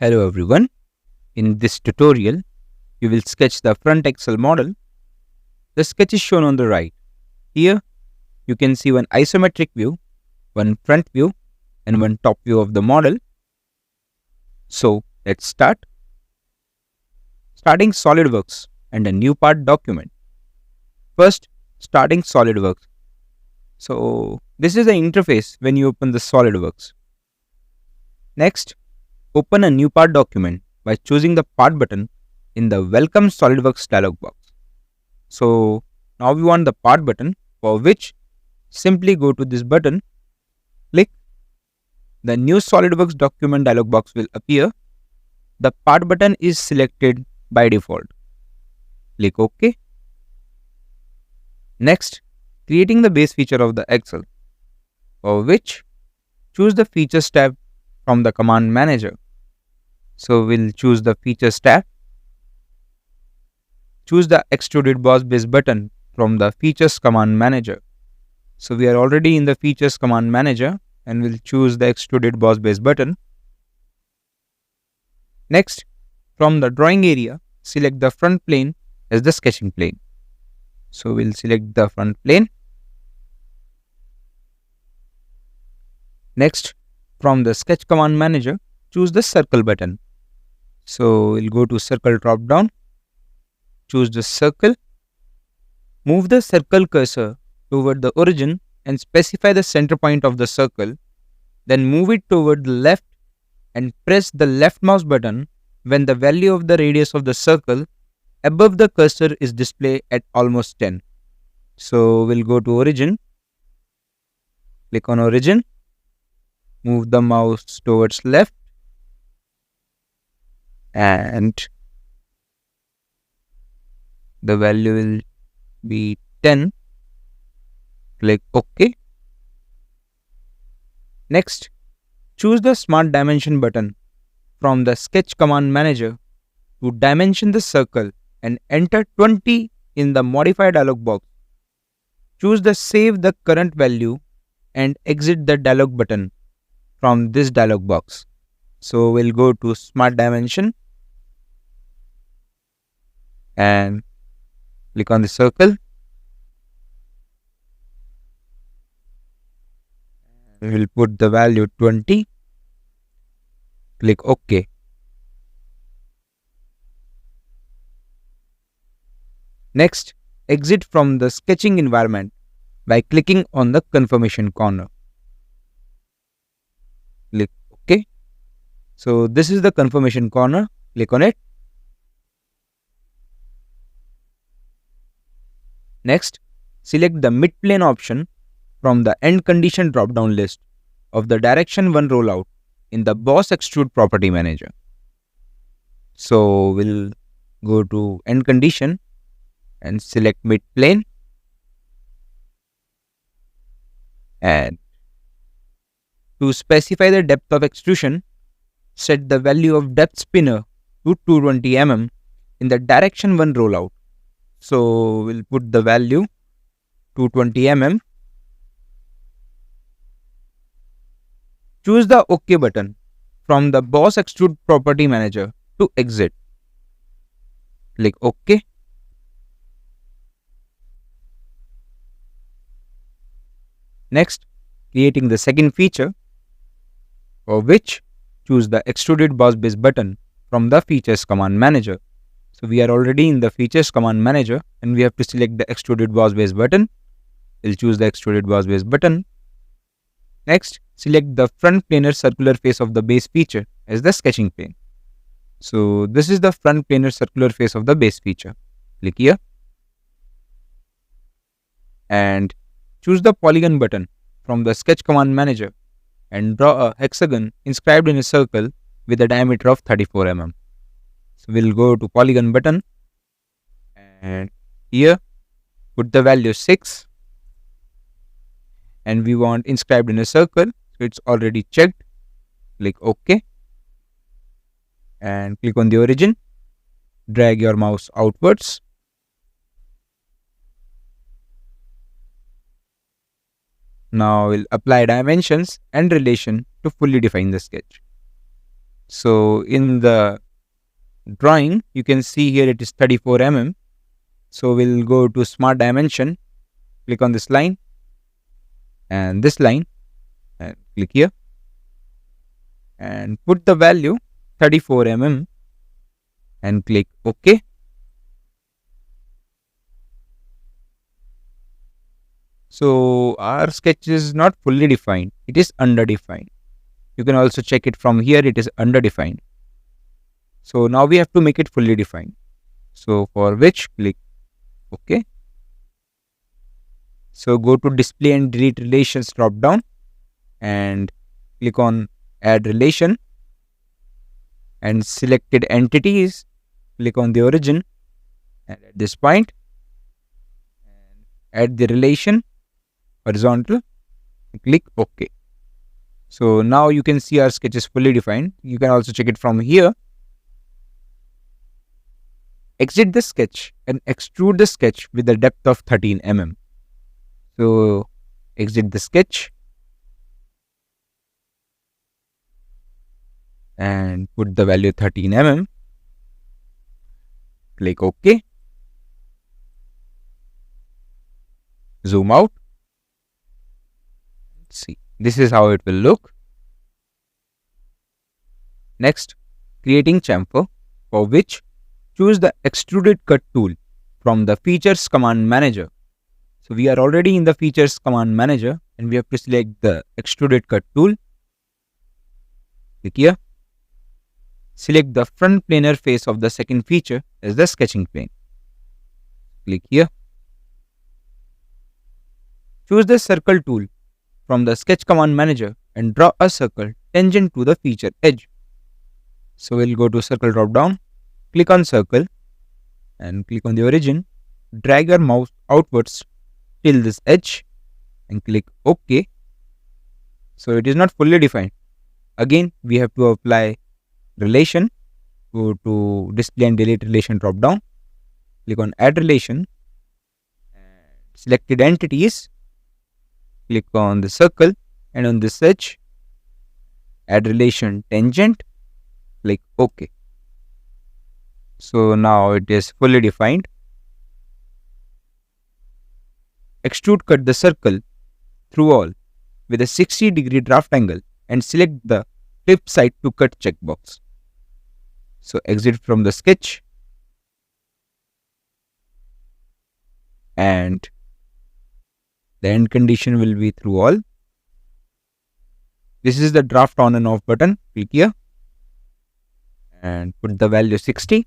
Hello everyone. In this tutorial, we will sketch the front axle model. The sketch is shown on the right. Here, you can see one isometric view, one front view, and one top view of the model. So, let's start. Starting SolidWorks and a new part document. First, starting SolidWorks. So, this is the interface when you open the SolidWorks. Next, open a new part document by choosing the part button in the Welcome SolidWorks dialog box. So now we want the part button, for which simply go to this button, click. The new SolidWorks document dialog box will appear. The part button is selected by default. Click OK. Next, creating the base feature of the axle, for which choose the Features tab from the Command Manager. So we'll choose the Features tab. Choose the Extruded Boss Base button from the Features Command Manager. So we are already in the Features Command Manager and we'll choose the Extruded Boss Base button. Next, from the drawing area, select the front plane as the sketching plane. So we'll select the front plane. Next, from the Sketch Command Manager, choose the Circle button. So we'll go to Circle drop down, choose the circle, move the circle cursor toward the origin and specify the center point of the circle, then move it toward the left and press the left mouse button when the value of the radius of the circle above the cursor is displayed at almost 10. So we'll go to origin, click on origin, move the mouse towards left, and the value will be 10. Click OK. Next, choose the Smart Dimension button from the Sketch Command Manager to dimension the circle and enter 20 in the Modify dialog box. Choose the Save the Current Value and exit the dialog button from this dialog box. So we'll go to Smart Dimension and click on the circle. We will put the value 20. Click OK. Next, exit from the sketching environment by clicking on the confirmation corner. Click OK. So this is the confirmation corner. Click on it. Next, select the midplane option from the End Condition drop-down list of the Direction 1 rollout in the Boss Extrude Property Manager. So we'll go to End Condition and select midplane, and to specify the depth of extrusion, set the value of depth spinner to 220 mm in the Direction 1 rollout. So we'll put the value 220 mm. Choose the OK button from the Boss Extrude Property Manager to exit. Click OK. Next, creating the second feature, for which choose the Extruded Boss Base button from the Features Command Manager. So we are already in the Features Command Manager and we have to select the Extruded Boss Base button. We'll choose the Extruded Boss Base button. Next, select the front planar circular face of the base feature as the sketching plane. So this is the front planar circular face of the base feature. Click here. And choose the Polygon button from the Sketch Command Manager and draw a hexagon inscribed in a circle with a diameter of 34 mm. So we'll go to Polygon button and here put the value 6 and we want inscribed in a circle, so it's already checked. Click OK and click on the origin, drag your mouse outwards. Now we'll apply dimensions and relation to fully define the sketch. So in the drawing, you can see here it is 34 mm. So we'll go to smart dimension, click on this line and this line and click here and put the value 34 mm and click OK. So our sketch is not fully defined, it is underdefined. You can also check it from here, it is underdefined. So now we have to make it fully defined. So for which click OK. So go to display and delete relations drop down and click on add relation, and selected entities, click on the origin and at this point and add the relation horizontal, click OK. So now you can see our sketch is fully defined. You can also check it from here. Exit the sketch and extrude the sketch with a depth of 13 mm. So exit the sketch and put the value 13 mm. Click OK. Zoom out. See, this is how it will look. Next, creating chamfer, for which choose the extruded cut tool from the features command manager. So we are already in the features command manager and we have to select the extruded cut tool. Click here. Select the front planar face of the second feature as the sketching plane. Click here. Choose the circle tool from the sketch command manager and draw a circle tangent to the feature edge. So we'll go to circle drop down, click on circle and click on the origin. Drag your mouse outwards till this edge and click OK. So it is not fully defined. Again, we have to apply relation. Go to display and delete relation drop down, click on add relation and selected entities, click on the circle and on this edge add relation tangent, click OK. So now it is fully defined. Extrude cut the circle through all with a 60-degree draft angle and select the flip side to cut checkbox. So exit from the sketch and the end condition will be through all. This is the draft on and off button. Click here and put the value 60.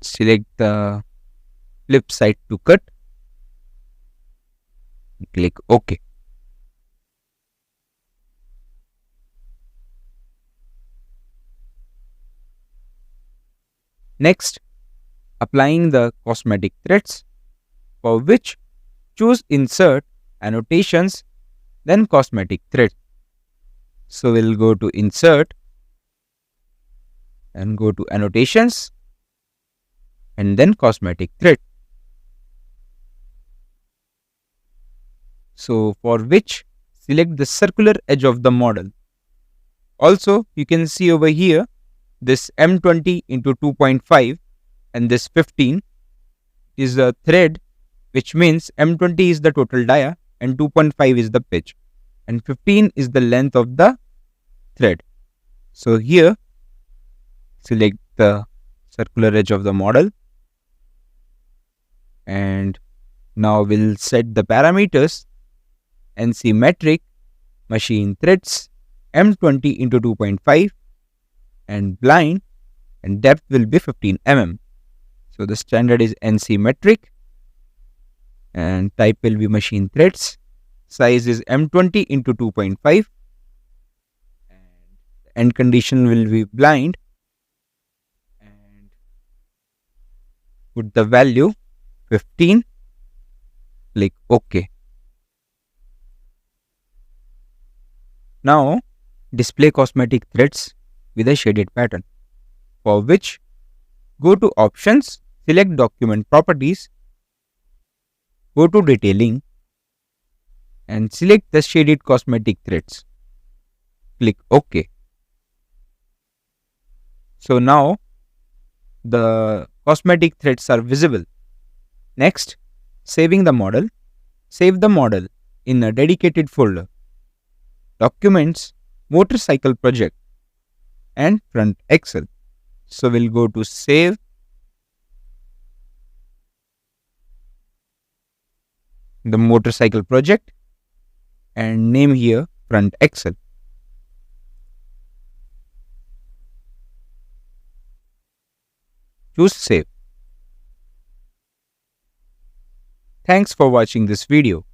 Select the flip side to cut. Click OK. Next, applying the cosmetic threads, for which choose insert, annotations, then cosmetic thread. So we'll go to insert and go to annotations and then cosmetic thread. So for which select the circular edge of the model. Also you can see over here this M20 into 2.5 and this 15 is a thread, which means M20 is the total dia and 2.5 is the pitch and 15 is the length of the thread. So here select the circular edge of the model and now we'll set the parameters NC metric, machine threads, M20 into 2.5 and blind, and depth will be 15 mm. So the standard is NC metric and type will be machine threads. Size is M20 into 2.5 and the end condition will be blind and put the value 15. Click OK. Now display cosmetic threads with a shaded pattern, for which go to options, select document properties, go to detailing and select the shaded cosmetic threads. Click OK. So now the cosmetic threads are visible. Next, saving the model. Save the model in a dedicated folder. Documents, motorcycle project and front Excel. So we'll go to save. The motorcycle project and name here front Excel. Choose save. Thanks for watching this video.